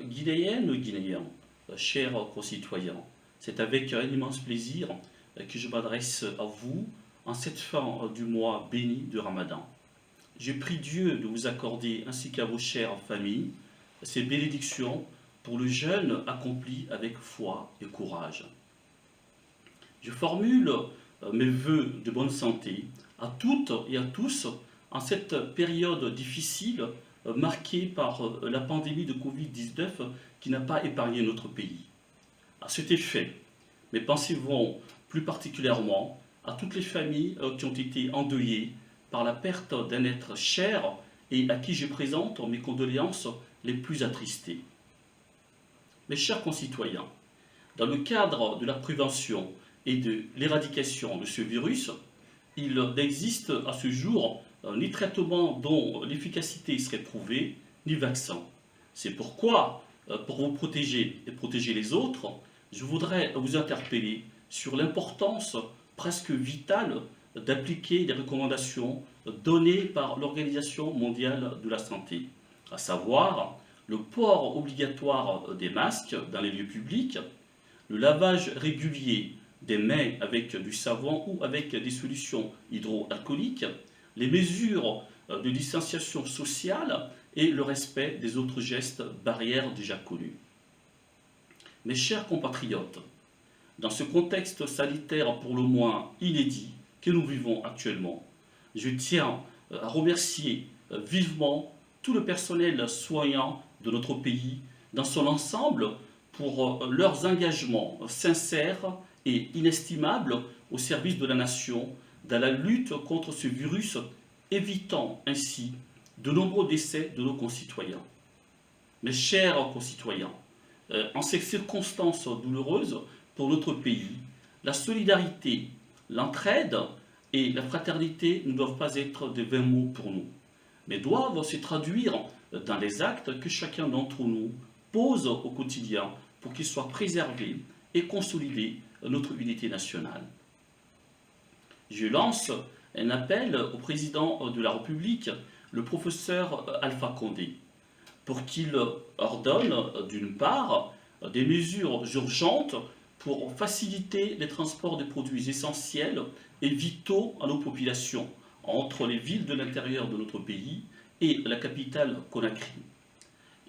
Guinéennes, Guinéens, chers concitoyens, c'est avec un immense plaisir que je m'adresse à vous en cette fin du mois béni de Ramadan. Je prie Dieu de vous accorder, ainsi qu'à vos chères familles, ces bénédictions pour le jeûne accompli avec foi et courage. Je formule mes vœux de bonne santé à toutes et à tous en cette période difficile marquée par la pandémie de Covid-19 qui n'a pas épargné notre pays. À cet effet, mes pensées vont plus particulièrement à toutes les familles qui ont été endeuillées par la perte d'un être cher et à qui je présente mes condoléances les plus attristées. Mes chers concitoyens, dans le cadre de la prévention et de l'éradication de ce virus, il n'existe à ce jour ni traitement dont l'efficacité serait prouvée, ni vaccin. C'est pourquoi, pour vous protéger et protéger les autres, je voudrais vous interpeller sur l'importance presque vitale d'appliquer les recommandations données par l'Organisation mondiale de la santé, à savoir le port obligatoire des masques dans les lieux publics, le lavage régulier des mains avec du savon ou avec des solutions hydroalcooliques, les mesures de distanciation sociale et le respect des autres gestes barrières déjà connus. Mes chers compatriotes, dans ce contexte sanitaire pour le moins inédit que nous vivons actuellement, je tiens à remercier vivement tout le personnel soignant de notre pays dans son ensemble pour leurs engagements sincères et inestimables au service de la nation dans la lutte contre ce virus, évitant ainsi de nombreux décès de nos concitoyens. Mes chers concitoyens, en ces circonstances douloureuses pour notre pays, la solidarité, l'entraide et la fraternité ne doivent pas être des vains mots pour nous, mais doivent se traduire dans les actes que chacun d'entre nous pose au quotidien pour qu'il soit préservé et consolidé notre unité nationale. Je lance un appel au président de la République, le professeur Alpha Condé, pour qu'il ordonne, d'une part, des mesures urgentes pour faciliter les transports de produits essentiels et vitaux à nos populations entre les villes de l'intérieur de notre pays et la capitale Conakry.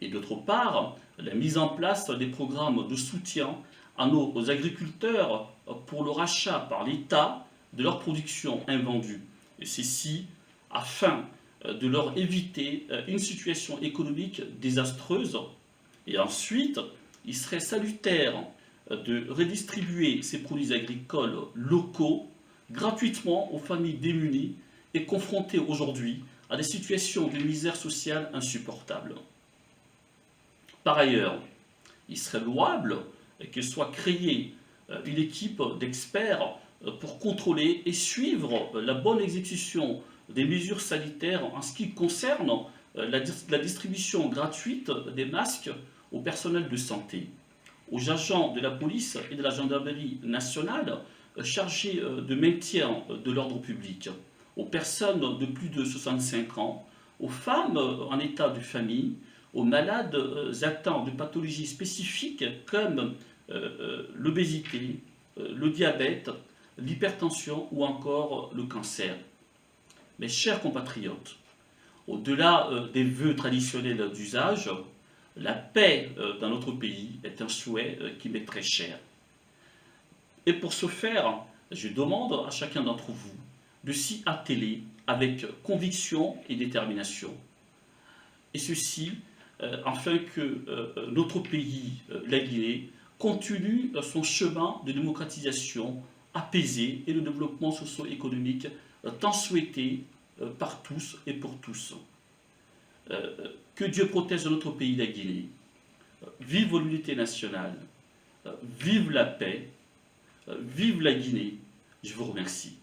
Et d'autre part, la mise en place des programmes de soutien à nos agriculteurs pour le rachat par l'État de leur production invendue. Et ceci afin de leur éviter une situation économique désastreuse. Et ensuite, il serait salutaire de redistribuer ces produits agricoles locaux gratuitement aux familles démunies et confrontées aujourd'hui à des situations de misère sociale insupportables. Par ailleurs, il serait louable que soit créée une équipe d'experts pour contrôler et suivre la bonne exécution des mesures sanitaires en ce qui concerne la distribution gratuite des masques au personnel de santé, aux agents de la police et de la gendarmerie nationale chargés de maintien de l'ordre public, aux personnes de plus de 65 ans, aux femmes en état de famille, aux malades atteints de pathologies spécifiques comme l'obésité, le diabète, l'hypertension ou encore le cancer. Mes chers compatriotes, au-delà des vœux traditionnels d'usage, la paix dans notre pays est un souhait qui m'est très cher. Et pour ce faire, je demande à chacun d'entre vous de s'y atteler avec conviction et détermination. Et ceci afin que notre pays, la Guinée, continue son chemin de démocratisation apaisé et de développement socio-économique tant souhaité par tous et pour tous. Que Dieu protège notre pays, la Guinée. Vive l'unité nationale, vive la paix, vive la Guinée. Je vous remercie.